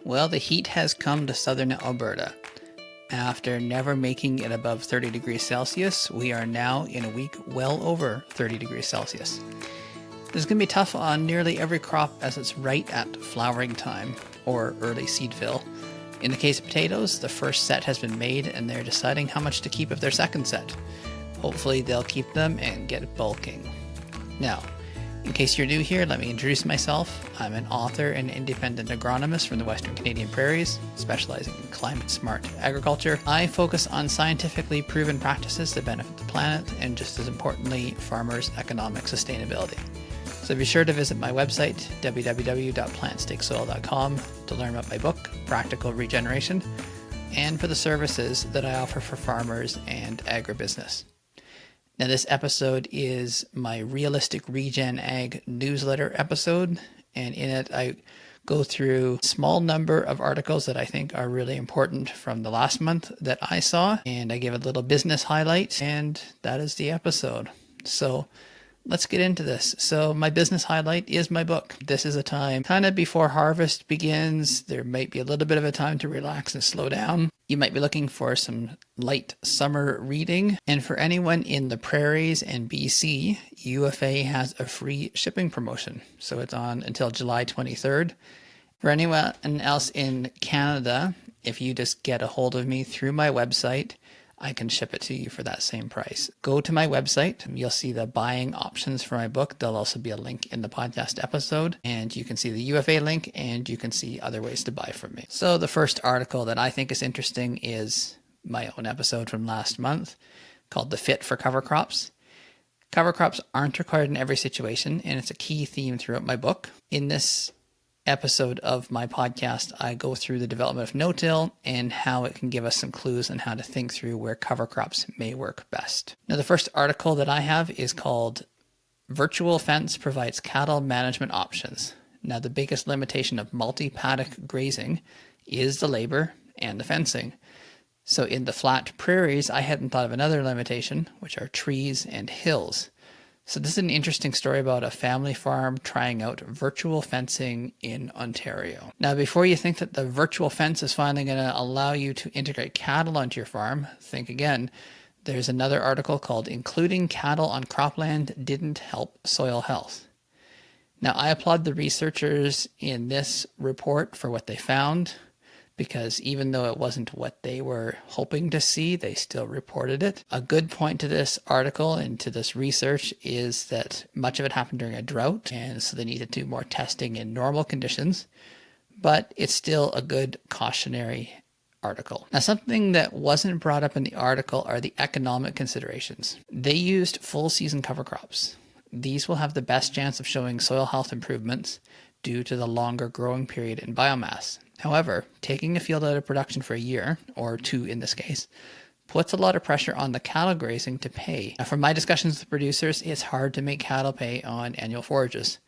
Well, the heat has come to southern Alberta. After never making it above 30 degrees Celsius, we are now in a week well over 30 degrees Celsius. This is going to be tough on nearly every crop as it's right at flowering time, or early seed fill. In the case of potatoes, the first set has been made and they're deciding how much to keep of their second set. Hopefully they'll keep them and get bulking. Now, in case you're new here, let me introduce myself. I'm an author and independent agronomist from the Western Canadian prairies, specializing in climate-smart agriculture. I focus on scientifically proven practices that benefit the planet and, just as importantly, farmers' economic sustainability. So be sure to visit my website, www.plantstaksoil.com, to learn about my book, Practical Regeneration, and for the services that I offer for farmers and agribusiness. Now, this episode is my Realistic Regen Ag newsletter episode, and in it I go through a small number of articles that I think are really important from the last month that I saw, and I give a little business highlight, and that is the episode. So let's get into this. So my business highlight is my book. This is a time kind of before harvest begins. There might be a little bit of a time to relax and slow down. You might be looking for some light summer reading. And for anyone in the prairies and BC, UFA has a free shipping promotion. So it's on until July 23rd. For anyone else in Canada, if you just get a hold of me through my website, I can ship it to you for that same price. Go to my website. You'll see the buying options for my book. There'll also be a link in the podcast episode, and you can see the UFA link, and you can see other ways to buy from me. So the first article that I think is interesting is my own episode from last month called The Fit for Cover Crops. Cover crops aren't required in every situation, and it's a key theme throughout my book. In this episode of my podcast, I go through the development of no-till and how it can give us some clues on how to think through where cover crops may work best. Now, the first article that I have is called Virtual Fence Provides Cattle Management Options. Now, the biggest limitation of multi-paddock grazing is the labor and the fencing. So in the flat prairies, I hadn't thought of another limitation, which are trees and hills. So this is an interesting story about a family farm trying out virtual fencing in Ontario. Now, before you think that the virtual fence is finally going to allow you to integrate cattle onto your farm, think again. There's another article called Including Cattle on Cropland Didn't Help Soil Health. Now, I applaud the researchers in this report for what they found, because even though it wasn't what they were hoping to see, they still reported it. A good point to this article and to this research is that much of it happened during a drought, and so they needed to do more testing in normal conditions, but it's still a good cautionary article. Now, something that wasn't brought up in the article are the economic considerations. They used full season cover crops. These will have the best chance of showing soil health improvements due to the longer growing period in biomass. However, taking a field out of production for a year, or two in this case, puts a lot of pressure on the cattle grazing to pay. Now, from my discussions with producers, it's hard to make cattle pay on annual forages,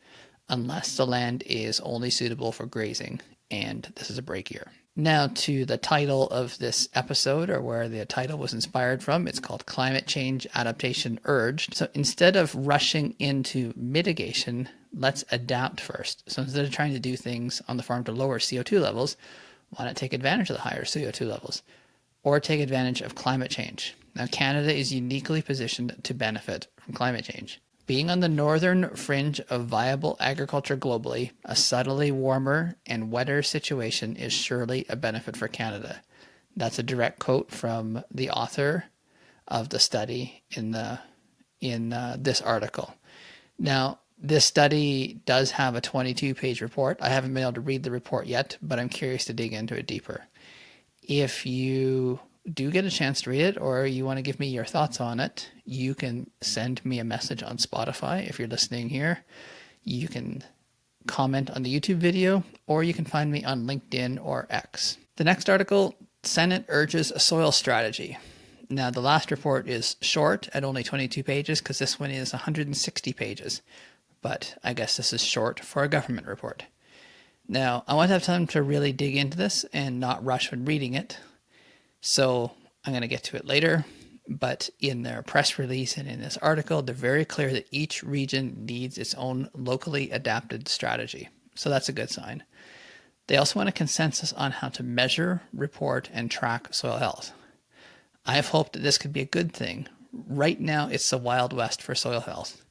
unless the land is only suitable for grazing, and this is a break year. Now to the title of this episode, or where the title was inspired from. It's called Climate Change Adaptation Urged. So instead of rushing into mitigation, let's adapt first. So instead of trying to do things on the farm to lower CO2 levels, why not take advantage of the higher CO2 levels? Or take advantage of climate change. Now, Canada is uniquely positioned to benefit from climate change. Being on the northern fringe of viable agriculture globally, a subtly warmer and wetter situation is surely a benefit for Canada. That's a direct quote from the author of the study in this article. Now, this study does have a 22-page report. I haven't been able to read the report yet, but I'm curious to dig into it deeper. If you do get a chance to read it, or you want to give me your thoughts on it, you can send me a message on Spotify. If you're listening here, you can comment on the YouTube video, or you can find me on LinkedIn or X. The next article, Senate urges a soil strategy. Now, the last report is short at only 22 pages because this one is 160 pages, but I guess this is short for a government report. Now, I want to have time to really dig into this and not rush when reading it. So I'm going to get to it later, but in their press release and in this article, they're very clear that each region needs its own locally adapted strategy. So that's a good sign. They also want a consensus on how to measure, report, and track soil health. I have hoped that this could be a good thing. Right now, it's the Wild West for soil health.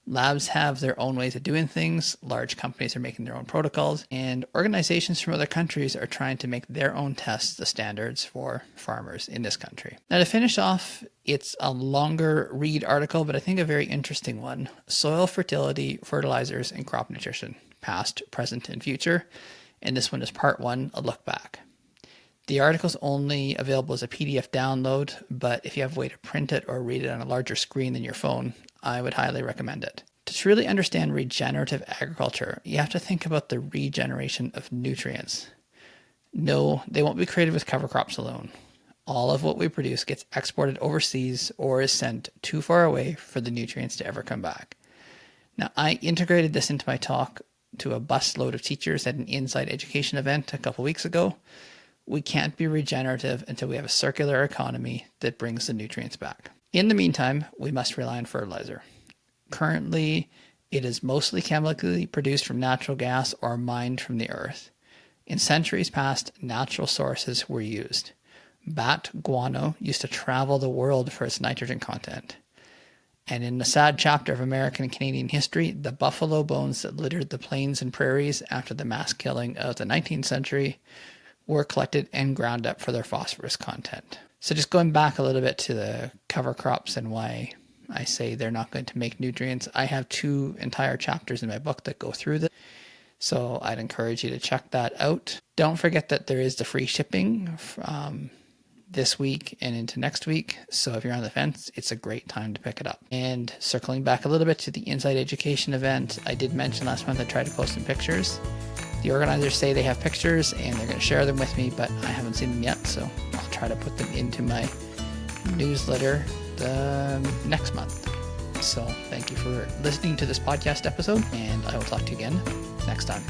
Labs have their own ways of doing things, large companies are making their own protocols, and organizations from other countries are trying to make their own tests the standards for farmers in this country. Now, to finish off, it's a longer read article, but I think a very interesting one. Soil fertility, fertilizers, and crop nutrition, past, present, and future. And this one is part 1, a look back. The article is only available as a PDF download, but if you have a way to print it or read it on a larger screen than your phone, I would highly recommend it. To truly understand regenerative agriculture, you have to think about the regeneration of nutrients. No, they won't be created with cover crops alone. All of what we produce gets exported overseas or is sent too far away for the nutrients to ever come back. Now, I integrated this into my talk to a busload of teachers at an Inside Education event a couple weeks ago. We can't be regenerative until we have a circular economy that brings the nutrients back. In the meantime, we must rely on fertilizer. Currently, it is mostly chemically produced from natural gas or mined from the earth. In centuries past, natural sources were used. Bat guano used to travel the world for its nitrogen content. And in the sad chapter of American and Canadian history, the buffalo bones that littered the plains and prairies after the mass killing of the 19th century were collected and ground up for their phosphorus content. So just going back a little bit to the cover crops and why I say they're not going to make nutrients, I have 2 entire chapters in my book that go through this. So I'd encourage you to check that out. Don't forget that there is the free shipping this week and into next week. So if you're on the fence, it's a great time to pick it up. And circling back a little bit to the Inside Education event, I did mention last month I tried to post some pictures. The organizers say they have pictures and they're going to share them with me, but I haven't seen them yet, so I'll try to put them into my newsletter next month. So thank you for listening to this podcast episode, and I will talk to you again next time.